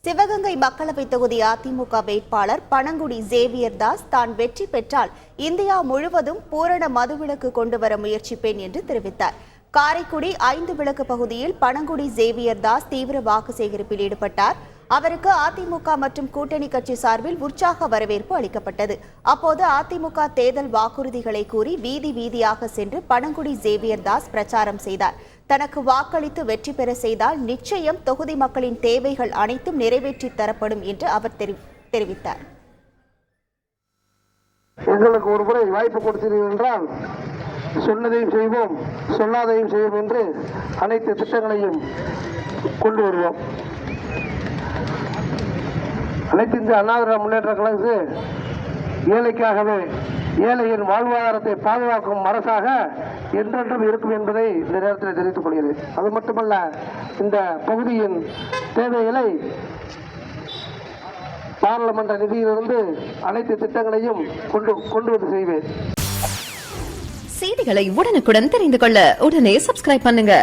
சிவகங்கை மக்களவை தொகுதி அதிமுக வேட்பாளர் பனங்குடி சேவியர் தாஸ் தான் வெற்றி பெற்றால் இந்தியா முழுவதும் பூரண மதுவிலக்கு கொண்டுவர முயற்சிப்பேன் என்று தெரிவித்தார். காரைக்குடி 5 விளக்கு பகுதியில் பனங்குடி சேவியர் தாஸ் தீவிர வாக்கு சேகரிப்பில் ஈடுபட்டார். அவருக்கு அதிமுக மற்றும் கூட்டணி கட்சி சார்பில் உற்சாக வரவேற்பு அளிக்கப்பட்டது. அப்போது அதிமுக தேர்தல் வாக்குறுதிகளை கூறி வீதி வீதியாக சென்று பனங்குடி சேவியர் தாஸ் பிரச்சாரம் செய்தார். தனக்கு வாக்களித்து வெற்றி பெற செய்தால் நிச்சயம் தொகுதி மக்களின் தேவைகள் அனைத்தும் நிறைவேற்றி தரப்படும் என்று அவர் தெரிவித்தார். எங்களுக்கு ஒரு முறை வாய்ப்பு கொடுத்தீர்கள் என்றால் சொன்னதையும் செய்வோம், சொல்லாதையும் செய்வோம் என்று அனைத்து திட்டங்களையும் கொண்டு வருவோம். அனைத்து இந்திய அண்ணா திராவிட முன்னேற்ற கழக ஏழைக்காகவே ஏழையின் வாழ்வாதாரத்தை பாதுகாக்கும் அரசாக என்றென்றும் இருக்கும் என்பதை இந்த நேரத்தில் தெரிவித்துக் கொள்கிறேன். அது மட்டுமல்ல, இந்த பகுதியின் தேவைகளை பாராளுமன்ற நிதியிலிருந்து அனைத்து திட்டங்களையும் கொண்டு வந்து செய்வேன். செய்திகளை உடனுக்குடன் தெரிந்து கொள்ள உடனே சப்ஸ்கிரைப் பண்ணுங்க.